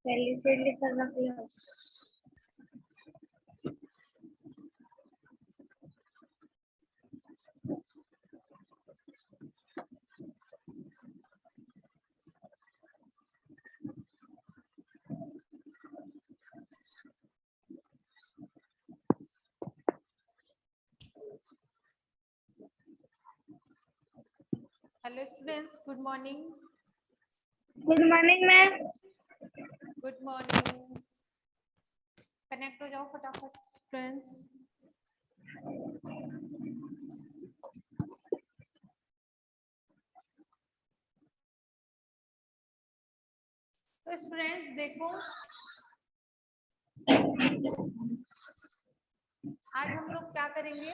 पहले से लेकर रख लो। Hello students, good morning. Good morning ma'am. Good morning. Connect हो जाओ फटाफट स्टूडेंट्स। तो स्टूडेंट्स देखो, आज हम लोग क्या करेंगे?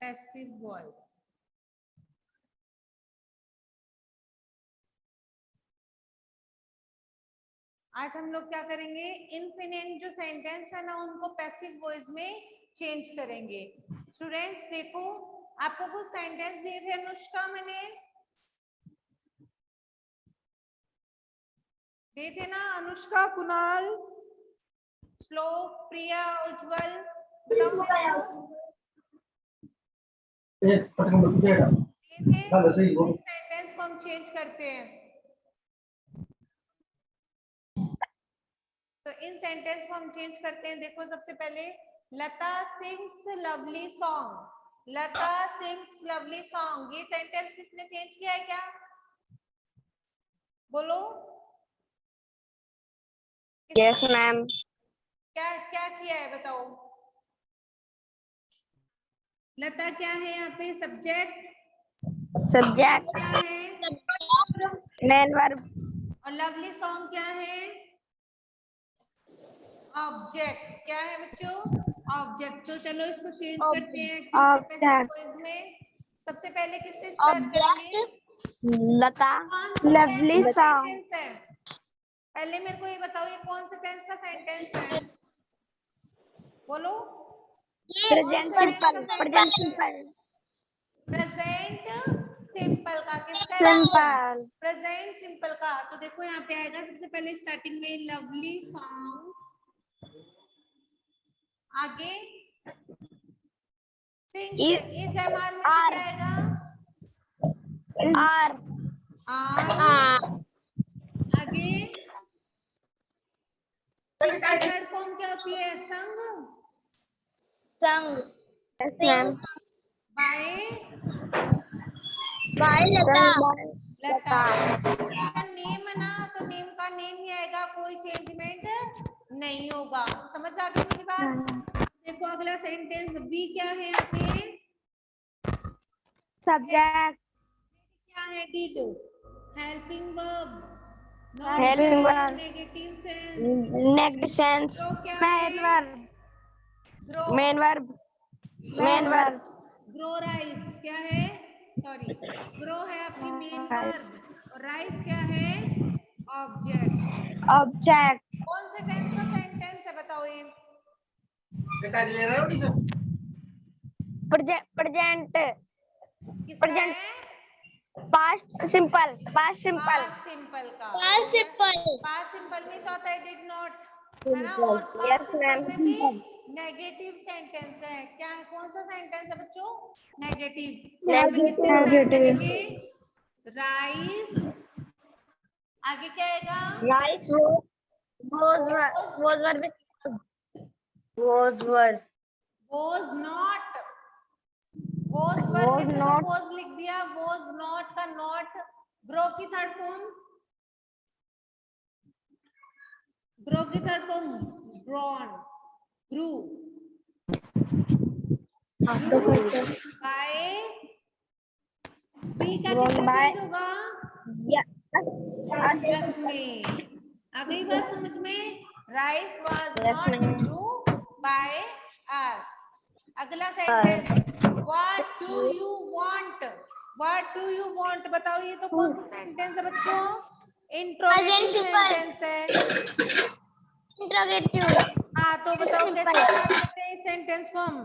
Passive voice. आज हम लोग क्या करेंगे? इनफिनिट जो सेंटेंस है ना, उनको पैसिव वॉइस में चेंज करेंगे। स्टूडेंट्स देखो, आपको कुछ सेंटेंस दिए थे अनुष्का, मैंने दिए थे ना? अनुष्का, कुणाल, श्लोक, प्रिया, उज्जवल, बताओ मेरे को। सेंटेंस को हम चेंज करते हैं, तो इन सेंटेंस को हम चेंज करते हैं। देखो, सबसे पहले लता सिंग्स लवली सॉन्ग। लता सिंग्स लवली सॉन्ग, ये सेंटेंस किसने चेंज किया है? क्या बोलो? Yes ma'am. क्या क्या किया है बताओ? लता क्या है यहाँ पे? सब्जेक्ट। सब्जेक्ट क्या है? Main verb. और लवली सॉन्ग क्या है? ऑब्जेक्ट। क्या है बच्चों? ऑब्जेक्ट। तो चलो इसको चेंज करते हैं पैसिव वॉइस में। सबसे पहले किससे स्टार्ट करेंगे? लता लवली सॉन्ग। सेंटेंस है, पहले मेरे को ये बताओ, ये कौन से टेंस का सेंटेंस है? बोलो। Present simple. Present simple. Present simple का। किसका? सिंपल। प्रेजेंट सिंपल का। तो देखो यहाँ पे आएगा सबसे पहले स्टार्टिंग में लवली सॉन्ग्स, आगे इस एमआर में क्या आएगा? आर। आगे थर्ड फॉर्म क्या होती है? संग। संग। बाय लता। लता। नेम है ना, तो नेम का नेम ही आएगा, कोई चेंजमेंट नहीं होगा। समझ आ गई मेरी बात? देखो अगला सेंटेंस बी क्या है यहाँ पे? सब्जेक्ट। क्या है? Did. Helping verb. Helping verb. Negative sense. Negative sense. Grow क्या मेन है? Verb. Grow. Main verb. Main verb. Grow rice क्या है? सॉरी, ग्रो है आपकी मेन वर्ब और राइस क्या है? ऑब्जेक्ट। ऑब्जेक्ट। कौन से टेंस का सेंटेंस है बताओ ये? प्रेजेंट। किसका प्रेजेंट। है? Past simple. Past simple. Past simple का। पास्ट सिंपल में तो आता है डिड नॉट, है ना? और पास्ट यस सिंपल मैम। में भी नेगेटिव सेंटेंस है। क्या है? कौन सा सेंटेंस है बच्चों? नेगेटिव। यहाँ पे किससे स्टार्ट करेंगे? राइस। आगे क्या आएगा? Rice was verb. was not। was verb में was से तो not. was लिख दिया, was not का not। ग्रो की थर्ड फॉर्म? ग्रो की third form grown, grew, by, be का Grown किससे by चेंज होगा? us. यस में। आ गई बात समझ में? Rise was Yes, not ma'am. Grew by us. अगला sentence, what do you want? What do you want बताओ, ये तो कौन सा सेंटेंस है बच्चों? Interrogative Present simple. सेंटेंस है। Interrogative. हाँ तो बताओ कैसे Simple. स्टार्ट करते हैं इस सेंटेंस को हम?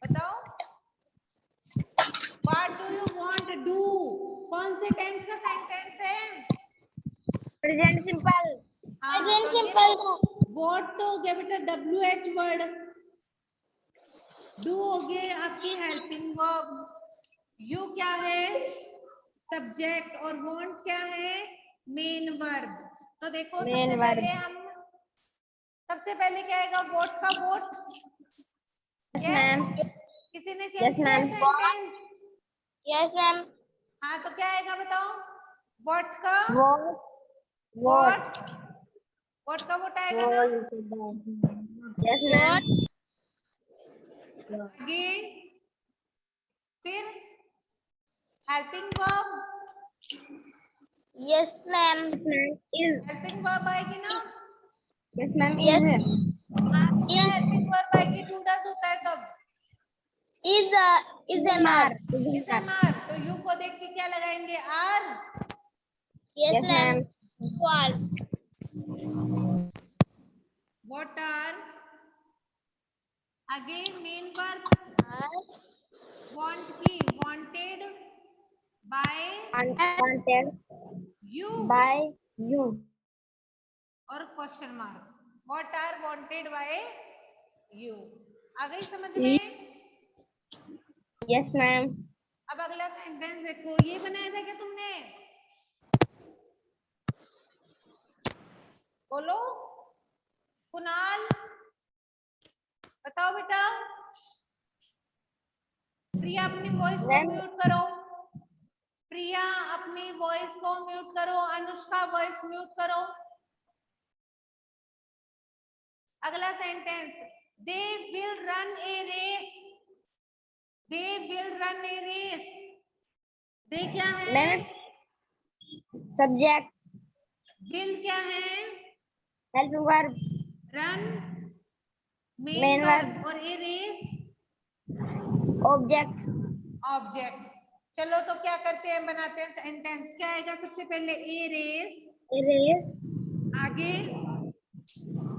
बताओ, what do you want do कौन से टेंस का सेंटेंस है? Present simple. हाँ Present तो ये simple. तो वॉट तो हो गया बेटा WH वर्ड, डू हो गए आपकी हेल्पिंग वर्ब, यू क्या है? सब्जेक्ट, और वांट क्या है? Main verb. तो देखो Main verb. सबसे पहले क्या आएगा? वॉट का वॉट। Yes, yes, ma'am. किसी ने चेंज Yes, किया ma'am. सेंटेंस? Yes, ma'am. हाँ तो क्या आएगा बताओ? वॉट का What? What? वॉट, वॉट का वॉट आएगा ना? Yes, ma'am. आगे फिर helping verb, Yes, ma'am. Is. Helping verb आएगी ना? Yes, ma'am. Is. हाँ तो क्या Is. हेल्पिंग वर्ब आएगी? डू डज होता है तब। Is MR. इस एमआर, तो यू को देख के क्या लगाएंगे? Are. Yes, ma'am. You are. What are, आगे मेन वर्ब, वांट की wanted by Wanted you, by you. और question mark, what are wanted by you. आ गई समझ में? Yes, ma'am. अब अगला सेंटेंस देखो, ये बनाया था क्या तुमने? बोलो कुणाल, बताओ बेटा। प्रिया अपनी वॉइस को Ma'am. म्यूट करो, प्रिया अपनी वॉइस को म्यूट करो, अनुष्का वॉइस म्यूट करो। अगला sentence, they will run a race, they will run a race, they क्या है? Ma'am. Subject. विल क्या है? Helping verb. Run main Main verb, verb. और ए रेस Object. ऑब्जेक्ट। चलो तो क्या करते हैं, बनाते हैं सेंटेंस। क्या आएगा सबसे पहले? ए रेस, Erase. आगे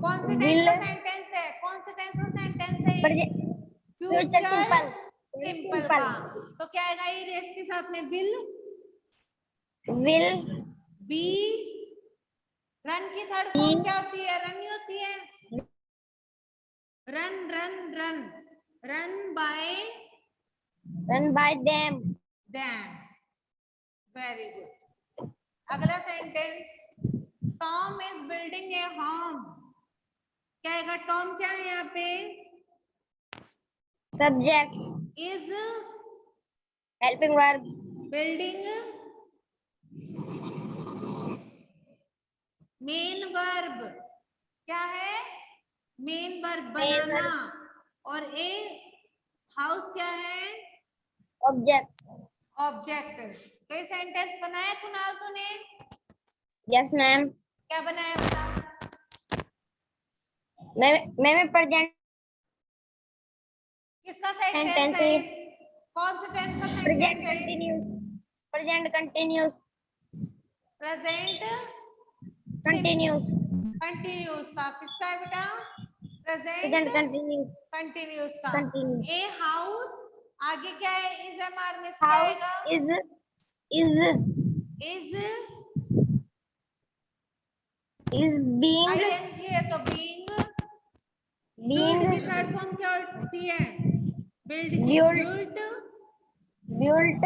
कौन से टेंस Will. का सेंटेंस है? कौन से टेंस का सेंटेंस है ये? Future future simple. सिंपल का। तो क्या आएगा ए रेस के साथ में? विल, Will बी, रन की थर्ड be. फॉर्म क्या होती है? रन ही होती है। Run run run, run by Run by them. Them. Very good. अगला sentence, Tom is building a home, क्या आएगा? टॉम क्या है यहाँ पे? Subject. Is Helping verb. Building main verb, क्या है? मेन वर्ब Main बनाना, verb. और ए हाउस क्या है? Object. ऑब्जेक्ट। तो ये सेंटेंस बनाया कुणाल तूने? Yes, ma'am. क्या बनाया बता? मैं present किसका सेंटेंस sentence है? है. कौन से टेंस का Present सेंटेंस है? continuous. Present continuous. Present Continuous. Continuous का। किसका है बेटा? Present present continuous. कंटिन्यूस का। Continuous. ए हाउस, आगे क्या है? इज एमआर में क्या House आएगा? is being आईएनजी है तो बीइंग। बिल्ड की थर्ड फॉर्म क्या होती है? बिल्ड की built built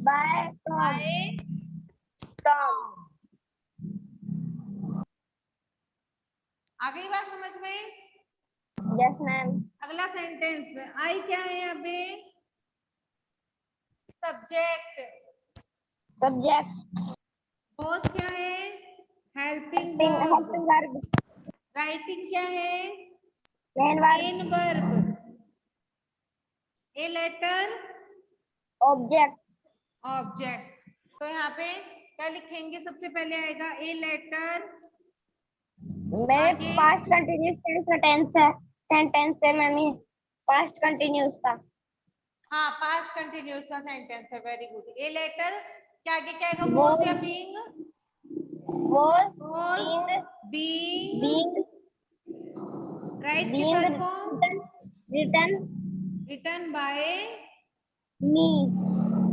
by by Tom. आ गई बात समझ में? Yes, ma'am. अगला सेंटेंस, आई क्या है यहाँ पे? सब्जेक्ट। Subject. वॉज क्या है? Helping helping verb. verb, writing क्या है? main verb, main verb. A letter object, object. तो यहाँ पे क्या लिखेंगे? सबसे पहले आएगा ए लेटर। मेरे आगे पास्ट कंटिन्यूस टेंस का टेंस है, सेंटेंस है मम्मी, पास्ट कंटिन्यूस का। हाँ, पास्ट कंटिन्यूस का सेंटेंस है। Very good. ए लेटर क्या आगे क्या आएगा? Was, वॉज या being? was, was, being. being, write की being third form written, written by me,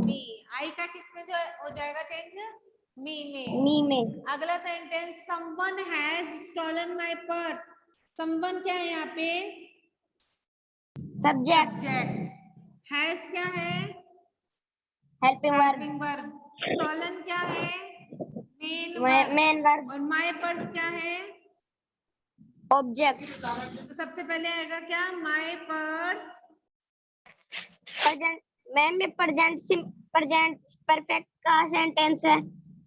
me. I का किसमें जो हो जाएगा चेंज? मी में। me में। अगला sentence, someone has stolen my purse. Someone क्या है यहाँ पे? Subject, subject. हैज क्या है? Helping verb, helping verb. Stolen क्या है? Main verb. मेन वर्ब, और माय पर्स क्या है? ऑब्जेक्ट। तो सबसे पहले आएगा क्या? My purse. प्रेजेंट मैम में प्रेजेंट परफेक्ट का सेंटेंस है।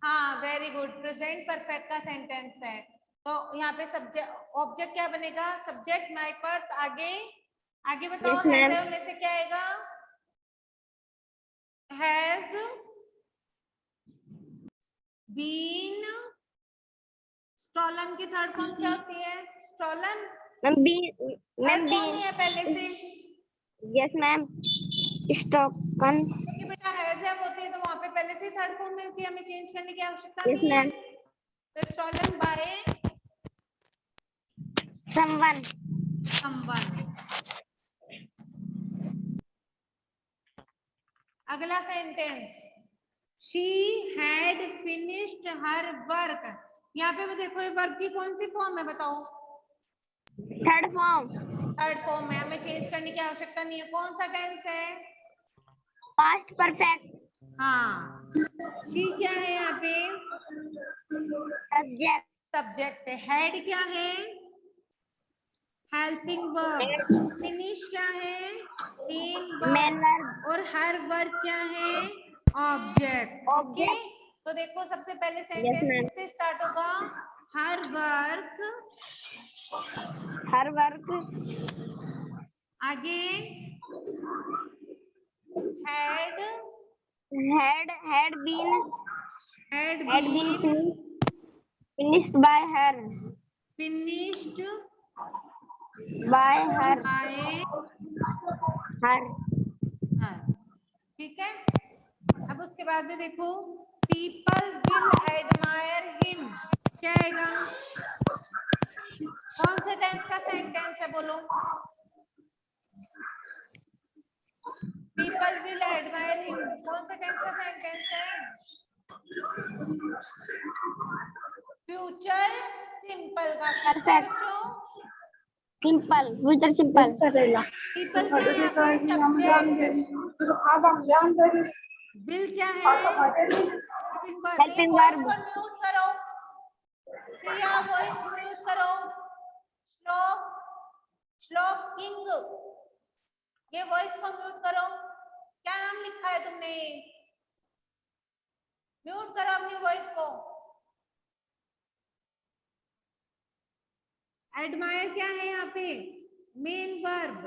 हाँ, वेरी गुड। प्रेजेंट परफेक्ट का सेंटेंस है। तो यहाँ पे सब्जेक्ट ऑब्जेक्ट क्या बनेगा? Subject my purse. आगे आगे बताओ। Yes, has ma'am. में से क्या आएगा? Has been. स्टॉलन की थर्ड फॉर्म क्या होती है? Stolen ma'am be, ma'am third be, form ही है पहले से। यस मैम, स्टोकन, क्योंकि बेटा हैज है होती है तो वहां पे पहले से थर्ड फॉर्म में होती है, हमें चेंज करने की आवश्यकता यस नहीं है। मैम, तो स्टॉलन बाय समवन, समवन। अगला sentence, she had finished her work. यहाँ पे भी देखो ये वर्क की कौन सी फॉर्म है बताओ? थर्ड फॉर्म, थर्ड फॉर्म है, हमें चेंज करने की आवश्यकता नहीं है। कौन सा टेंस है? पास्ट परफेक्ट, हाँ, शी क्या है यहाँ पे? सब्जेक्ट, सब्जेक्ट है। हेड क्या है? Helping verb. फिनिश क्या है? Main main verb. वर्ब, और हर वर्ब क्या है? ऑब्जेक्ट। ओके, ऑब्जेक्ट, तो देखो सबसे पहले यस सेंटेंस मैम, किससे स्टार्ट होगा? Her work. हर वर्क, आगे had had been, had had been been finished by her, finished by her, by her, her. ठीक है। अब उसके बाद में देखो, पीपल विल एडमायर हिम क्या आएगा? कौन से टेंस का सेंटेंस है बोलो? पीपल विल एडमायर हिम कौन से टेंस का सेंटेंस है? फ्यूचर सिंपल का। किसका परफेक्ट, बच्चों? सिंपल, फ्यूचर सिंपल, पीपल क्या है यहाँ पे? सब्जेक्ट। विल क्या है? हेल्पिंग वॉइस वर्ब, को म्यूट करो प्रिया, वॉइस म्यूट करो। श्लोक, श्लोक किंग, ये वॉइस को म्यूट करो। क्या नाम लिखा है तुमने? म्यूट करो अपनी वॉइस को। एडमायर क्या है यहाँ पे? Main verb.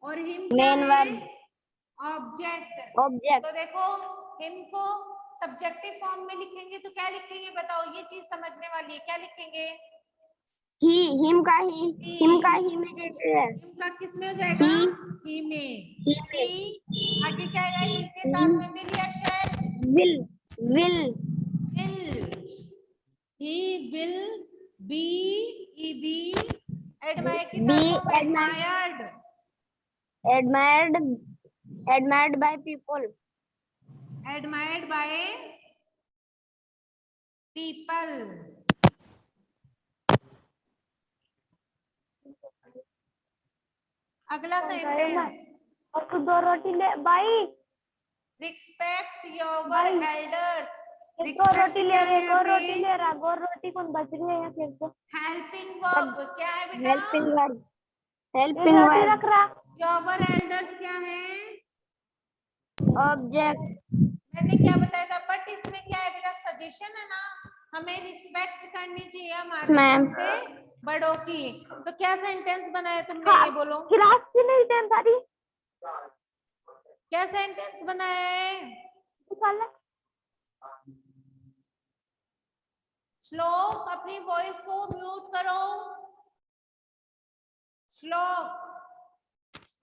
और हिम क्या मेन है? Verb, object. ऑब्जेक्ट, तो देखो, हिम को सब्जेक्टिव फॉर्म में लिखेंगे तो क्या लिखेंगे बताओ? ये चीज समझने वाली है। क्या लिखेंगे? ही, हिम का ही, हिम का ही में जैसे है, हिम का किस में हो जाएगा? ही, ही में। ही में, ही आगे क्या आएगा? ही के साथ में विल या shall? Will, will, will. He will be, ई बी। एडमायर की be third form admired, admired. admired, admired by people, admired by people. अगला सेंटेंस, और तू 2 रोटी ले भाई, रिस्पेक्ट योर भाई एल्डर्स। 2 रोटी ले रे, 2 रोटी रिस्पेक्ट ले रहा, 2 रोटी कौन बच रही है यहाँ फिर तो। हेल्पिंग वर्ब क्या है बेटा? हेल्पिंग वर्ब, हेल्पिंग वर्ब, रख रहा। योर एल्डर्स क्या है? ऑब्जेक्ट, मैंने क्या बताया था? बट इसमें क्या है बेटा? सजेशन है ना, हमें रिस्पेक्ट करनी चाहिए मैम। हमारे से बड़ों की। तो क्या सेंटेंस बनाया तुमने, ये बोलो। क्लास की नहीं टेंथ सारी क्या सेंटेंस बनाया है? श्लोक अपनी वॉइस को म्यूट करो। श्लोक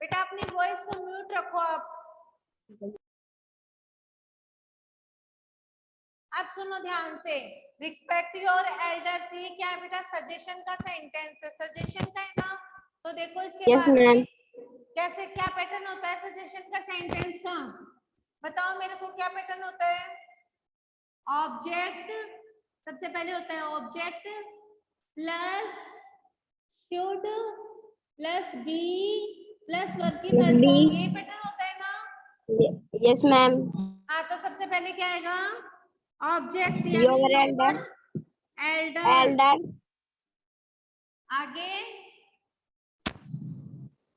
बेटा अपनी वॉइस को म्यूट रखो आप। अब सुनो ध्यान से। रिस्पेक्ट योर एल्डर्स, ये क्या है बेटा? सजेशन का सेंटेंस है। सजेशन का है ना, तो देखो इसके यस बाद में मैम। कैसे क्या पैटर्न होता है सजेशन का सेंटेंस का? बताओ मेरे को क्या पैटर्न होता है? ऑब्जेक्ट सबसे पहले होता है object plus should plus be plus verb की थर्ड फॉर्म, ये पैटर्न होता है ना? Yes ma'am. हाँ, तो सबसे पहले क्या आएगा? ऑब्जेक्ट यानी योर योर एल्डर एल्डर। आगे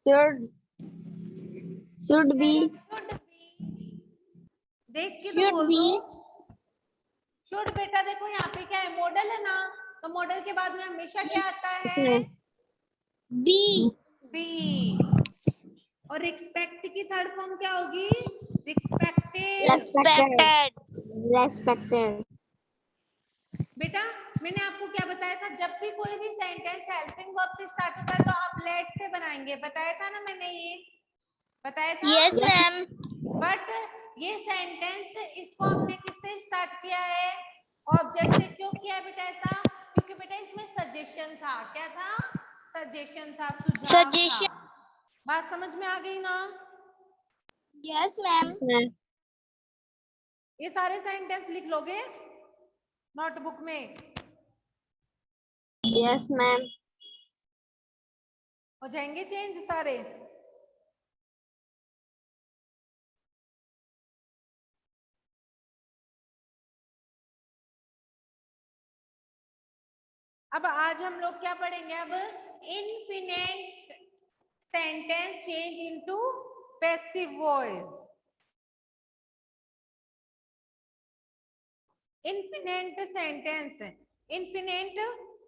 शुड बी शुड बी, देख के तो शुड बोल बी दो। शुड बेटा देखो यहाँ पे क्या है? मॉडल है ना, तो मॉडल के बाद में हमेशा क्या आता है? Be be. और रिस्पेक्ट की थर्ड फॉर्म क्या होगी? रिस्पेक्टेड। रेस्पेक्टेड। बेटा मैंने आपको क्या बताया था? जब भी कोई भी सेंटेंस हेल्पिंग वर्ब से स्टार्ट होता है तो आप लेट से बनाएंगे, बताया था ना मैंने, ये बताया था। Yes ma'am. बट ये सेंटेंस इसको हमने किससे स्टार्ट किया है? ऑब्जेक्ट से। क्यों किया है बेटा ऐसा? क्योंकि बेटा इसमें सजेशन था। क्या था? सजेशन था, सुझाव था। बात समझ में आ गई ना? Yes ma'am. ये सारे सेंटेंस लिख लोगे नोटबुक में? Yes ma'am. हो जाएंगे चेंज सारे? अब आज हम लोग क्या पढ़ेंगे? अब infinite sentence change into passive voice. Infinite sentence, infinite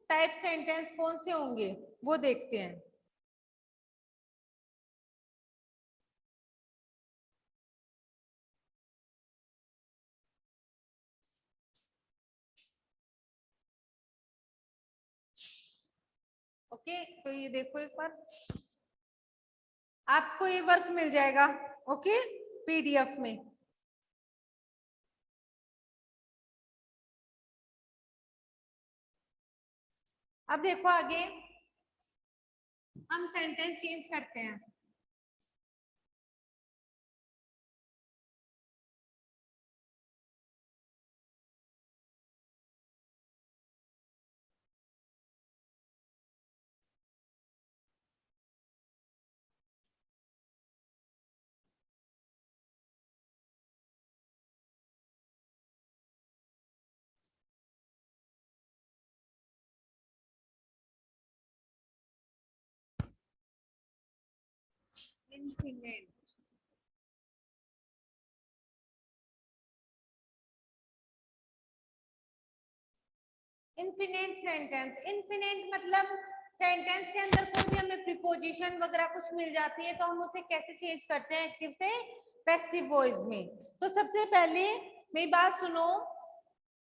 type sentence कौन से होंगे वो देखते हैं। ओके, तो ये देखो एक बार, आपको ये वर्क मिल जाएगा ओके पीडीएफ में। अब देखो आगे हम सेंटेंस चेंज करते हैं। इनफिनिट, इनफिनिट सेंटेंस, इनफिनिट मतलब सेंटेंस के अंदर कोई भी हमें प्रीपोजिशन वगैरह कुछ मिल जाती है तो हम उसे कैसे चेंज करते हैं एक्टिव से पैसिव वॉइस में। तो सबसे पहले मेरी बात सुनो,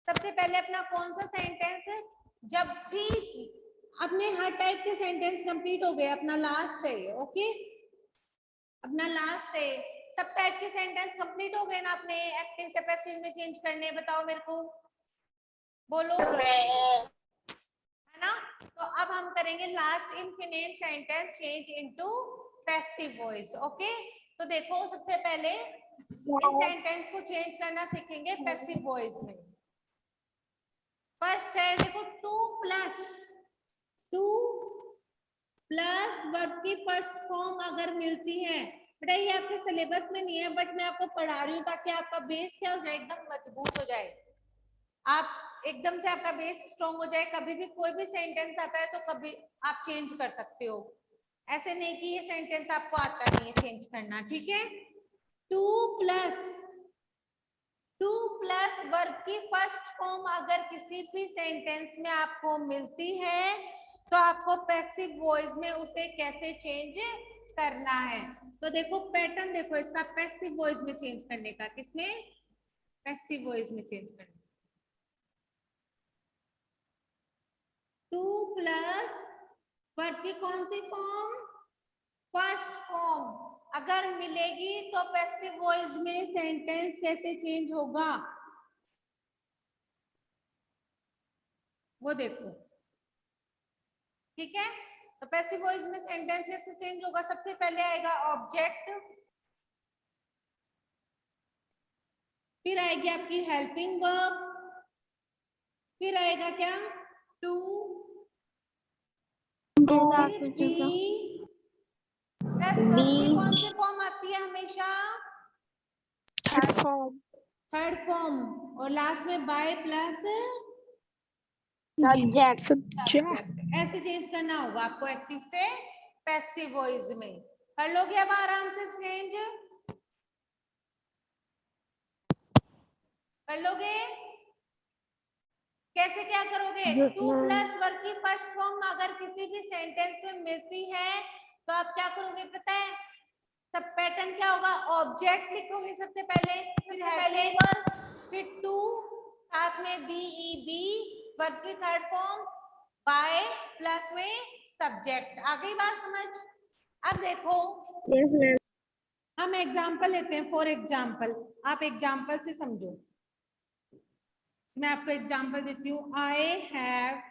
सबसे पहले अपना कौन सा सेंटेंस, जब भी अपने हर टाइप के सेंटेंस कंप्लीट हो गए, अपना लास्ट है ओके, अपना लास्ट है, सब टाइप के सेंटेंस कंप्लीट हो गए ना अपने एक्टिव से पैसिव में चेंज करने? बताओ मेरे को, बोलो है ना? तो अब हम करेंगे last infinite sentence change into passive voice okay. तो देखो सबसे पहले इस सेंटेंस को चेंज करना सीखेंगे पैसिव वॉइस में। फर्स्ट है देखो टू प्लस वर्ब की फर्स्ट फॉर्म अगर मिलती है, बेटा ये आपके सिलेबस में नहीं है बट मैं आपको पढ़ा रही हूँ ताकि आपका बेस क्या हो जाए, एकदम मजबूत हो जाए, आप एकदम से आपका बेस स्ट्रॉन्ग हो जाए। कभी भी कोई भी सेंटेंस आता है तो कभी आप चेंज कर सकते हो, ऐसे नहीं कि ये सेंटेंस आपको आता नहीं है चेंज करना, ठीक है? टू प्लस वर्ब की फर्स्ट फॉर्म अगर किसी भी सेंटेंस में आपको मिलती है तो आपको पैसिव वॉइस में उसे कैसे चेंज करना है। तो देखो पैटर्न देखो इसका पैसिव वॉइस में चेंज करने का, किसमें? पैसिव वॉइस में चेंज करने। टू प्लस वर्ब की कौन सी फॉर्म? फर्स्ट फॉर्म अगर मिलेगी तो पैसिव वॉइस में सेंटेंस कैसे चेंज होगा वो देखो। ठीक है, तो पैसिव वॉइस में सेंटेंस कैसे चेंज होगा? सबसे पहले आएगा ऑब्जेक्ट, फिर आएगी आपकी हेल्पिंग वर्ब, फिर आएगा क्या? टू, बी, प्लस वर्ब की कौन सी फॉर्म आती है हमेशा? थर्ड फॉर्म, थर्ड फॉर्म, और लास्ट में बाय प्लस सब्जेक्ट। ऐसे चेंज करना होगा आपको एक्टिव से पैसिव वॉइस में। कर लोगे अब आराम से चेंज? कर लोगे? कैसे क्या करोगे? टू प्लस वर्ब की फर्स्ट फॉर्म अगर किसी भी सेंटेंस में मिलती है तो आप क्या करोगे पता है? सब पैटर्न क्या होगा? ऑब्जेक्ट लिखोगे सबसे पहले, फिर हेल्पिंग वर्ब, फिर टू, साथ में बी वर्ब की थर्ड फॉर्म, बाय प्लस में सब्जेक्ट। आ गई बात समझ? अब देखो यस मैम। हम एग्जाम्पल लेते हैं। फॉर एग्जाम्पल, आप एग्जाम्पल से समझो। मैं आपको एग्जाम्पल देती हूँ। I have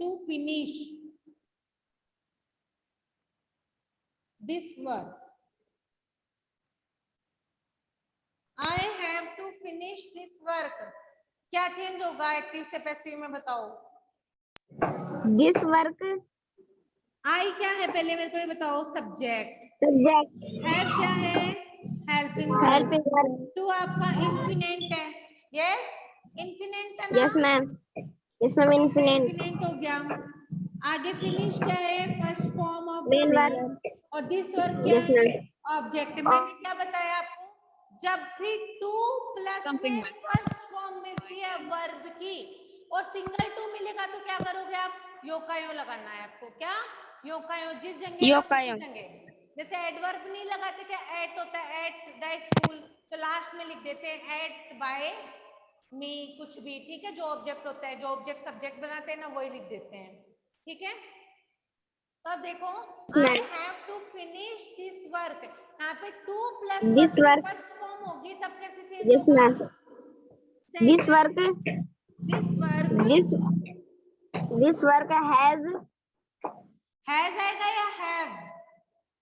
to finish this work. I have to finish this work. क्या चेंज होगा एक्टिव से पैसिव में बताओ? दिस वर्क, आई क्या है पहले मेरे को ये बताओ? सब्जेक्ट। सब्जेक्ट, हैव क्या है? Helping helping verb. टू आपका इन्फिनेंट है। यस, इन्फिनेंट है ना? यस मैम, यस मैम, इन्फिनेंट, इन्फिनेंट हो गया। आगे फिनिश क्या है? First form of the main verb. Verb. और दिस वर्ब क्या यस है? Ma'am, object. मैंने क्या बताया आपको? जब भी टू प्लस में फर्स्ट फॉर्म मिलती है वर्ब की और सिंगल टू मिलेगा तो क्या करोगे आप? यो का यो लगाना है आपको। क्या? यो का यो, जिस जगह यो है का उसी यो। जगह। जैसे एडवर्ब नहीं लगाते क्या? एट होता है, एट द स्कूल, तो लास्ट में लिख देते हैं एट बाय मी, कुछ भी। ठीक है, जो ऑब्जेक्ट होता है, जो ऑब्जेक्ट सब्जेक्ट बनाते हैं ना, वही लिख देते हैं। ठीक है, तो अब देखो I have to finish this work, यहाँ पे to plus this work work, first form होगी तब कैसे चेंज यस होगा? Ma'am, this work, this work this work has आएगा या हैव?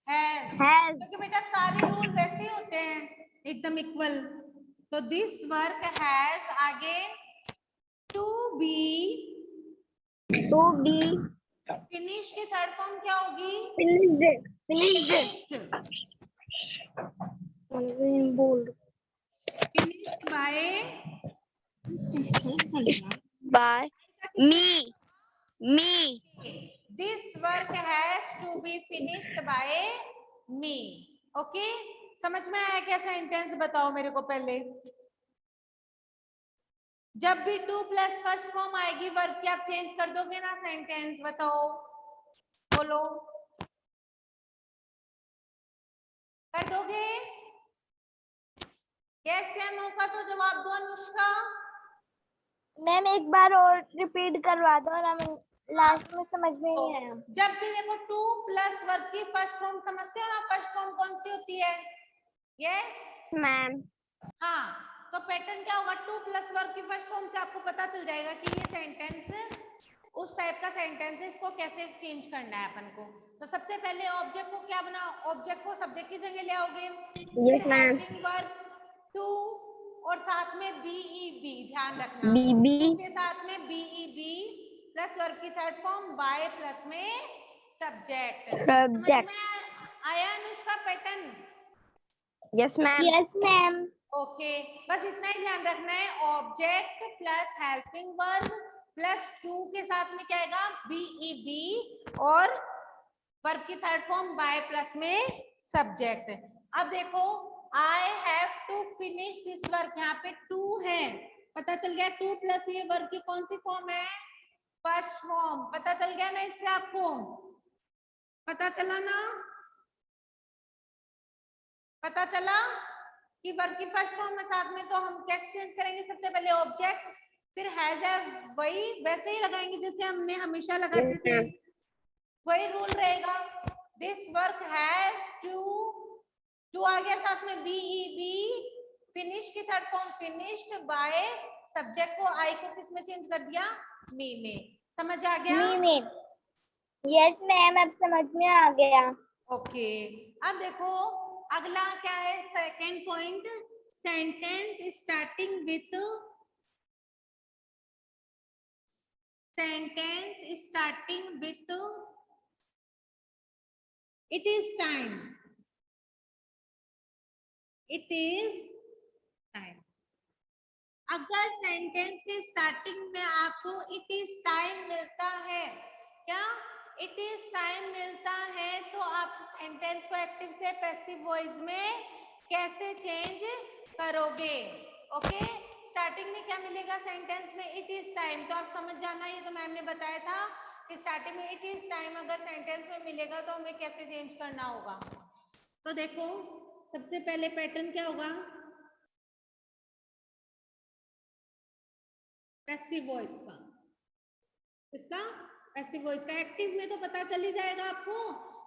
हैज, क्योंकि बेटा सारे रूल वैसे ही होते हैं एकदम इक्वल। तो दिस वर्क हैज, आगे टू बी फिनिश की थर्ड फॉर्म क्या होगी? फिनिश्ड, बोल finished by me, this work has to be finished by me. Okay, समझ में आया क्या सेंटेंस? बताओ मेरे को पहले। जब भी टू प्लस फर्स्ट फॉर्म आएगी वर्ब की, आप चेंज कर दोगे ना सेंटेंस? बताओ, बोलो, कर दोगे? यस या नो का तो जवाब दो अनुष्का। मैम एक बार और रिपीट करवा दो ना, लास्ट में समझ में नहीं आया। जब भी देखो टू प्लस वर्ब की फर्स्ट फॉर्म समझते हो ना, फर्स्ट फॉर्म कौन सी होती है? यस मैम, हाँ, तो पैटर्न क्या होगा? टू प्लस वर्ब की फर्स्ट फॉर्म से आपको पता चल जाएगा कि ये सेंटेंस उस टाइप का सेंटेंस है, इसको कैसे चेंज करना है अपन को। तो सबसे पहले ऑब्जेक्ट को क्या बनाओ? ऑब्जेक्ट को सब्जेक्ट की जगह ले आओगे, फिर हेल्पिंग वर्ब टू और साथ में बीईबी, ध्यान रखना टू के साथ में बीईबी प्लस वर्ब की थर्ड फॉर्म बाय प्लस में सब्जेक्ट। समझ में आया Anushka pattern? Yes ma'am, yes ma'am. Okay, बस इतना ही ध्यान रखना है। Object plus helping verb plus to के साथ में क्या आएगा? बीईबी और वर्ब की थर्ड फॉर्म बाय प्लस में सब्जेक्ट। अब देखो I have to finish this work, यहाँ पे टू है, पता चल गया टू प्लस ये वर्ब की कौन सी फॉर्म है, फर्स्ट फॉर्म। पता चल गया ना इससे आपको, पता चला ना, पता चला कि वर्ब की फर्स्ट फॉर्म में साथ में, तो हम कैसे चेंज करेंगे, सबसे पहले ऑब्जेक्ट, फिर हैज है, वही वैसे ही लगाएंगे जैसे हमने हमेशा लगाते थे, वही रूल रहेगा। दिस वर्क हैज टू आ गया साथ में बी, फिनिश की third form finished by, subject को आई को किस में चेंज कर दिया, मी में। समझ आ गया? मी में। यस मैम, अब समझ में आ गया। ओके अब देखो अगला क्या है, second point, sentence starting with, sentence starting with it is time, it is time. अगर सेंटेंस के स्टार्टिंग में आपको इट इज टाइम मिलता है, क्या इट इज टाइम मिलता है, तो आप सेंटेंस को एक्टिव से पैसिव वॉइस में कैसे चेंज करोगे। ओके स्टार्टिंग में क्या मिलेगा सेंटेंस में, इट इज टाइम, तो आप समझ जाना, ये तो मैम ने बताया था कि स्टार्टिंग में इट इज टाइम अगर सेंटेंस में मिलेगा तो हमें कैसे चेंज करना होगा। तो देखो सबसे पहले पैटर्न क्या होगा, पैसिव वॉइस का, इसका पैसिव वॉइस का। एक्टिव में तो पता चल ही जाएगा आपको,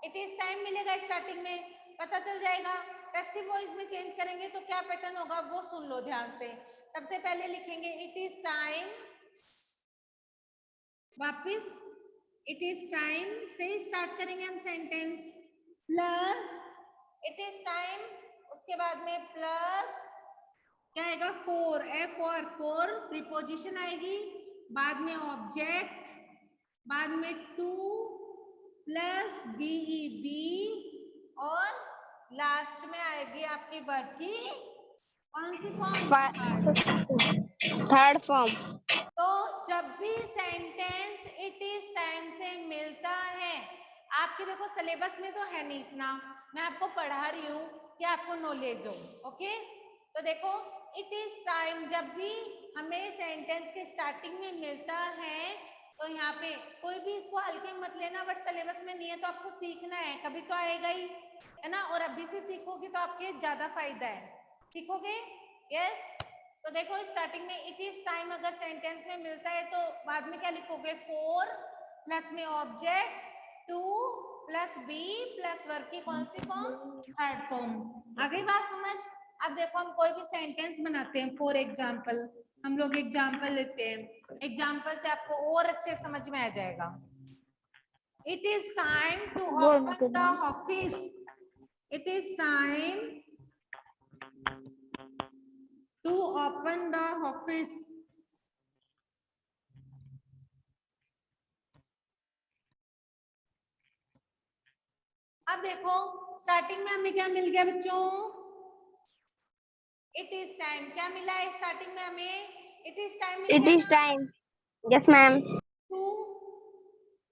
इट इज टाइम मिलेगा स्टार्टिंग में, पता चल जाएगा। पैसिव वॉइस में चेंज करेंगे तो क्या पैटर्न होगा वो सुन लो ध्यान से। सबसे पहले लिखेंगे इट इज टाइम, वापिस इट इज टाइम से स्टार्ट करेंगे हम sentence, plus it is time, उसके बाद में प्लस क्या आएगा, फोर, एफ और फोर प्रीपोजिशन आएगी, बाद में ऑब्जेक्ट, बाद में टू प्लस बीई बी, और लास्ट में आएगी आपकी वर्ब की कौन सी फॉर्म, थर्ड फॉर्म। तो जब भी सेंटेंस इट इज टाइम से मिलता है, आपके देखो सिलेबस में तो है नहीं इतना, मैं आपको पढ़ा रही हूँ कि आपको नॉलेज हो। ओके तो देखो इट इज टाइम जब भी हमें सेंटेंस के स्टार्टिंग में मिलता है, तो यहाँ पे कोई भी इसको हल्के में मत लेना, बट सिलेबस में नहीं है तो आपको सीखना है, कभी तो आएगा ही है ना, और अभी से सीखोगे तो आपके ज्यादा फायदा है, सीखोगे। यस तो देखो स्टार्टिंग में इट इज टाइम अगर सेंटेंस में मिलता है तो बाद में क्या लिखोगे, फोर प्लस में object, to plus be plus verb की कौन सी फॉर्म, थर्ड फॉर्म। आ गई बात समझ। अब देखो हम कोई भी सेंटेंस बनाते हैं, फॉर एग्जाम्पल हम लोग एग्जाम्पल लेते हैं, एग्जाम्पल से आपको और अच्छे समझ में आ जाएगा। It is time to open the office, it is time to open the office, अब देखो स्टार्टिंग में हमें क्या मिल गया बच्चों, इट इज टाइम, क्या मिला है स्टार्टिंग में हमें, इट इज टाइम मिल इट गया इज ना, time. Yes ma'am. To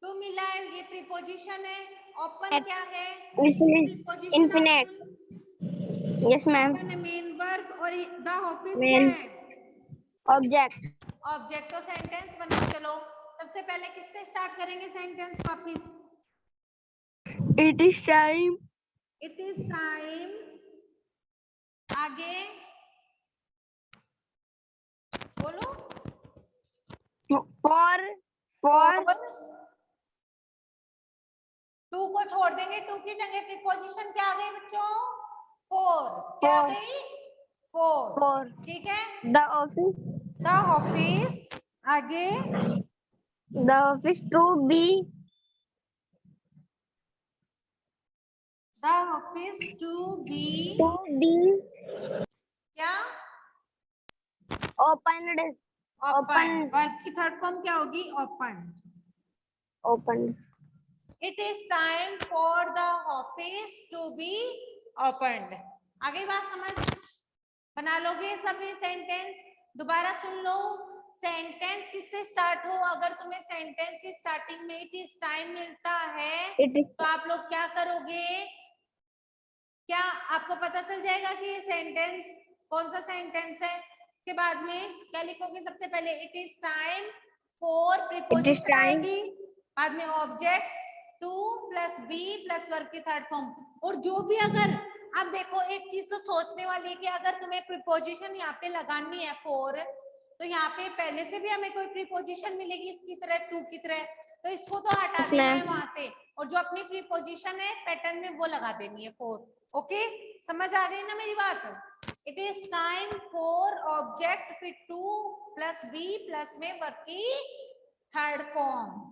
to मिला है, ये प्रीपोजिशन है, ओपन क्या है, इन्फिनिट। Preposition infinite. आपकी, yes ma'am. Open main verb, और द ऑफिस क्या मैन है, ऑब्जेक्ट। ऑब्जेक्ट। तो सेंटेंस बनाओ, चलो सबसे पहले किससे स्टार्ट करेंगे सेंटेंस वापिस, it is time. It is time, आगे बोलो, फॉर फॉर टू को छोड़ देंगे, टू की जगह प्रीपोजिशन क्या आ गई बच्चों, फोर, क्या आ फॉर गई, फोर, फॉर ठीक है। The office. द ऑफिस, आगे the office to be. The office to be to be क्या, ओपनड। Open, open. वर्ब की थर्ड फॉर्म क्या होगी, open. Open. It is time for the office to be opened. आगे बात समझ, बना लोगे सभी सेंटेंस, दोबारा सुन लो। सेंटेंस किससे स्टार्ट हो, अगर तुम्हें सेंटेंस की स्टार्टिंग में इट इज टाइम मिलता है तो आप लोग क्या करोगे, क्या आपको पता चल जाएगा कि ये सेंटेंस कौन सा सेंटेंस है। इसके बाद में क्या लिखोगे, सबसे पहले it is time for, preposition आएगी, बाद में object to plus be plus verb की थर्ड फॉर्म। और जो भी अगर अब देखो एक चीज तो सोचने वाली है कि अगर तुम्हें प्रीपोजिशन यहाँ पे लगानी है फॉर, तो यहाँ पे पहले से भी हमें कोई प्रीपोजिशन मिलेगी इसकी तरह, टू की तरह, तो इसको तो हटा देना है वहां से, और जो अपनी प्रीपोजिशन है पैटर्न में वो लगा देनी है फॉर। ओके, समझ आ गई ना मेरी बात। It is time for object फिर टू प्लस बी प्लस में वर्ब की थर्ड फॉर्म।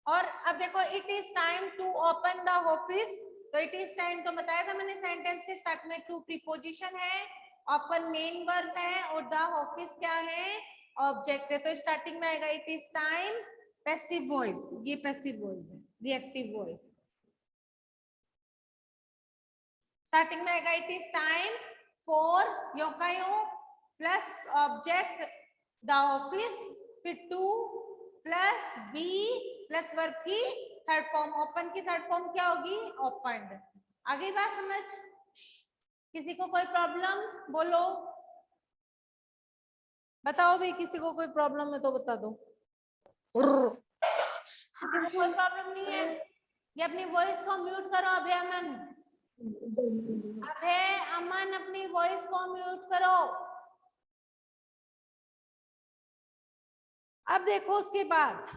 और अब देखो it is time to open the office, तो इट इज टाइम तो बताया था मैंने सेंटेंस के स्टार्ट में, टू प्रीपोजिशन है, ओपन मेन वर्ब है और द ऑफिस क्या है, ऑब्जेक्ट है। तो स्टार्टिंग में आएगा it is time, passive voice, ये पैसिव वॉइस है, रिएक्टिव वॉइस। स्टार्टिंग में आएगा इट इज टाइम फॉर योकायो प्लस ऑब्जेक्ट द ऑफिस फिर to plus be plus verb की थर्ड फॉर्म। ओपन की थर्ड फॉर्म क्या होगी, ओपन्ड। आगे बात समझ, किसी को कोई प्रॉब्लम बोलो, बताओ भाई, किसी को कोई प्रॉब्लम है तो बता दो। किसी को कोई प्रॉब्लम नहीं है, ये अपनी वॉइस को म्यूट करो। अभय अमन, अभय अमन अपनी वॉइस को म्यूट करो। अब देखो उसके बाद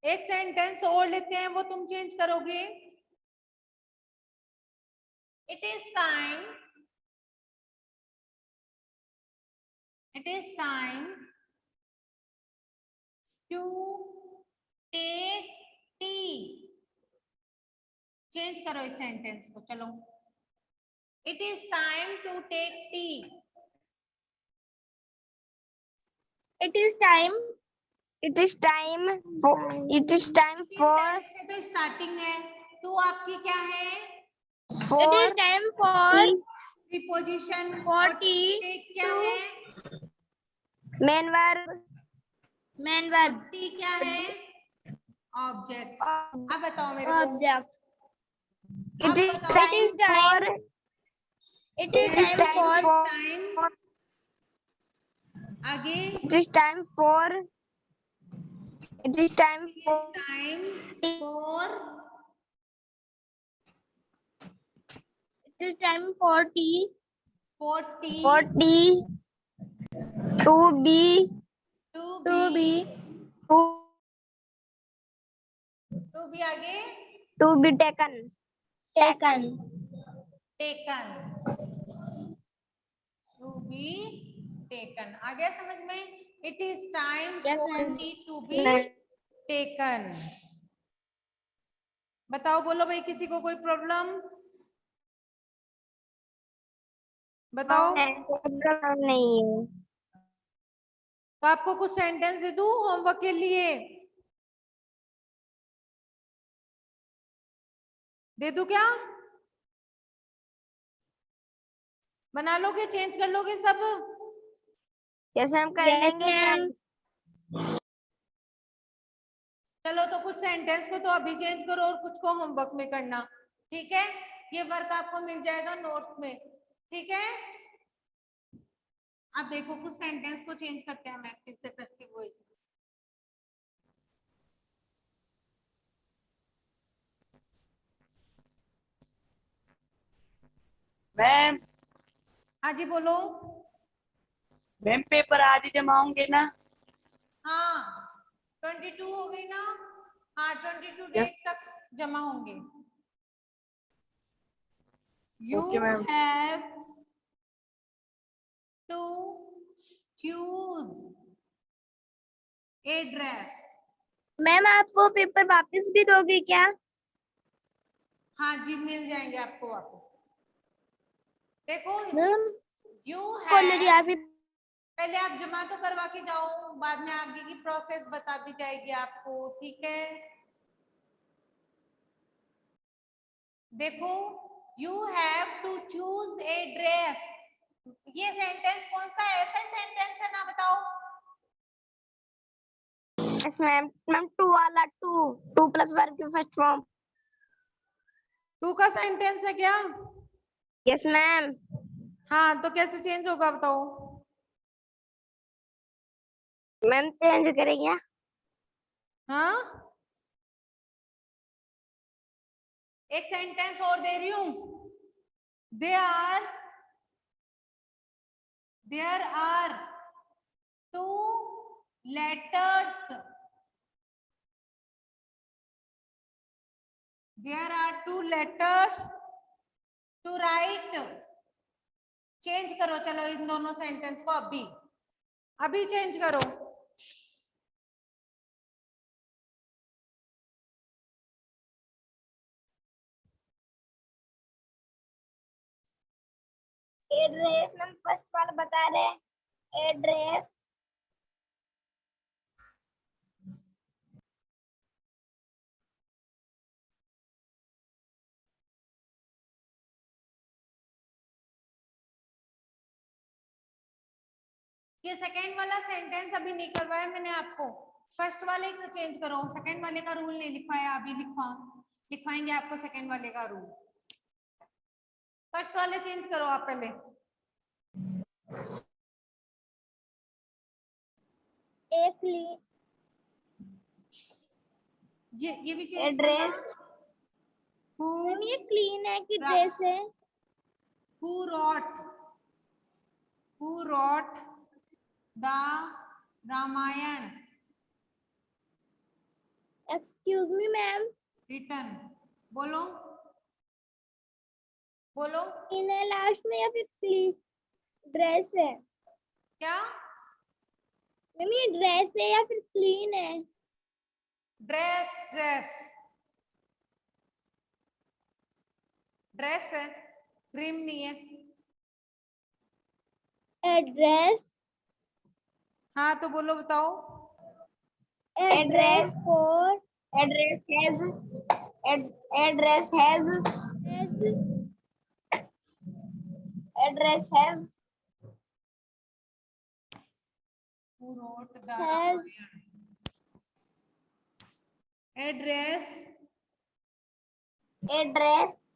एक सेंटेंस और लेते हैं, वो तुम चेंज करोगे। It is time, it is time to take tea. Change करो इस सेंटेंस को, चलो। It is time to take tea. It is time. It is time for. It is time for. से तो स्टार्टिंग है, तो आपकी क्या है, It is time for. Preposition, For और tea टेक क्या to. है, Main verb. Main verb. T क्या है, ऑब्जेक्ट। अब बताओ मेरे को, Object. अब It is बताओ। time for. It is time for. Time आगे, It is time for. It is time for. Time for, It is time for tea. For tea For tea to be. To To be, be. To. To be आगे, To be taken. Taken. Taken, to be taken. आ गया समझ में, it is time Yes, for ma'am. Tea to be taken. बताओ, बोलो भाई, किसी को कोई प्रॉब्लम बताओ। नहीं है। तो आपको कुछ सेंटेंस दे दूं होमवर्क के लिए, दे दूं क्या, बना लोगे, चेंज कर लोगे सब। यस हम कर लेंगे मैम। चलो तो कुछ सेंटेंस को तो अभी चेंज करो और कुछ को होमवर्क में करना, ठीक है। ये वर्क आपको मिल जाएगा नोट्स में, ठीक है। अब देखो कुछ सेंटेंस को चेंज करते हैं हम एक्टिव से पैसिव वॉइस। मैम, हाँ जी बोलो। मैम पेपर आज ही जमा होंगे ना? हाँ 22 हो गई ना, हाँ 22 डेट तक जमा होंगे। You okay ma'am. Have to choose a dress. Ma'am आप वो पेपर वापस भी दोगे क्या? हाँ जी मिल जाएंगे आपको वापस। देखो मैम यू ऑलरेडी हैव, आप ही। पहले आप जमा तो करवा के जाओ, बाद में आगे की प्रोसेस बता दी जाएगी आपको, ठीक है। देखो You have to choose a dress. ये सेंटेंस कौन सा है? ऐसा सेंटेंस है ना, बताओ। Yes ma'am. मैम टू वाला टू प्लस वर्ब की फर्स्ट फॉर्म। टू का सेंटेंस है क्या? Yes ma'am. हाँ, तो कैसे चेंज होगा बताओ। मैम चेंज करेंगे। हाँ, एक सेंटेंस और दे रही हूं। There are two letters. There are two letters to write. Change करो, चलो इन दोनों सेंटेंस को अभी चेंज करो। एड्रेस मैम फर्स्ट वाला बता रहे हैं। एड्रेस ये सेकेंड वाला सेंटेंस अभी नहीं करवाया मैंने आपको। फर्स्ट वाले को चेंज करो। सेकेंड वाले का रूल नहीं लिखवाया, अभी लिखवाएंगे आपको सेकेंड वाले का रूल। फर्स्ट वाले चेंज करो आप पहले। एक ये भी चेंज एड्रेस हु मैम ये क्लीन है कि ड्रेस है? who wrote the Ramayana? Excuse me ma'am. Written। बोलो बोलो। इन है लास्ट में या फिर क्लीन ड्रेस है? क्या? मैम ये ड्रेस है या फिर क्लीन है? ड्रेस है, क्रीम नहीं है। एड्रेस हाँ तो बोलो, बताओ। Address for address has Who wrote the Has- Ramayana? Address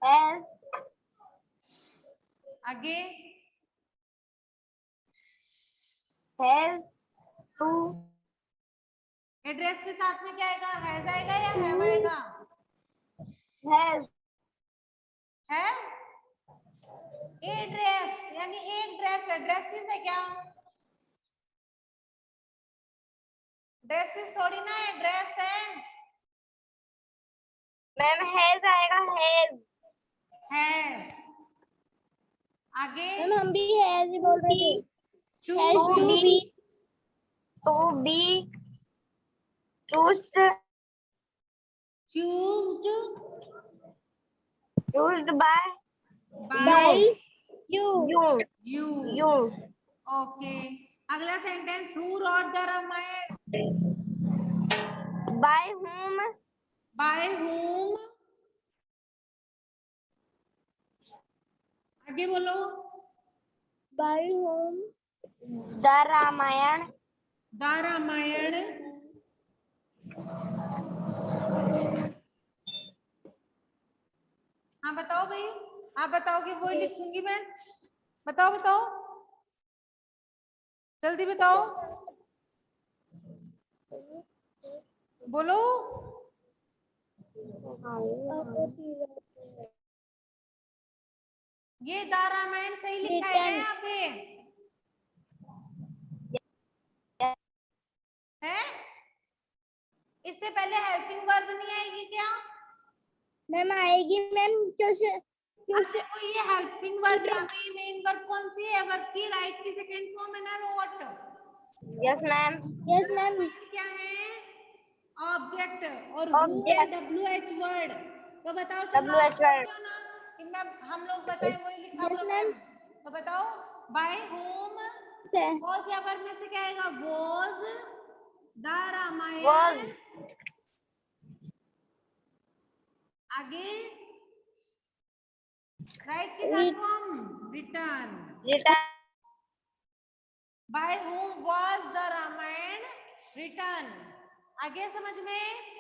has आगे हैज टू एड्रेस के साथ में क्या आएगा? हैज आएगा या हैव आएगा? हैज है एड्रेस यानी एक ड्रेस है। ड्रेसेस है क्या? ड्रेसेस थोड़ी ना है, ड्रेस है। मैम हैज आएगा। हैज आगे मैम हम भी हैज ही बोल रहे थे। हैज to to be chosen by you you. Okay. अगला sentence who wrote the Ramayana? By whom? आगे बोलो। बाय होम द रामायण हाँ बताओ भाई, आप बताओगे वही लिखूंगी मैं। बताओ जल्दी बताओ, बोलो। ये द रामायण सही लिखा है यहाँ पे है? इससे पहले हेल्पिंग वर्ब नहीं आएगी क्या? मैम आएगी मैम। अच्छा, तो ये हेल्पिंग वर्ब या मेन वर्ब कौन सी है? वर्ब की राइट की सेकंड फॉर्म है ना, रोट। Yes ma'am. क्या है? ऑब्जेक्ट। और हु है WH वर्ड। तो बताओ, WH word। कि मैं हम लोग बताएं वही लिखा हुआ मैम। तो बताओ, बाय होम वॉज या वर्ब में से क्या आएगा? Was the Ramayana. आगे राइट की थर्ड फॉर्म रिटर्न। बाय whom was the Ramayana written? आ गया समझ में?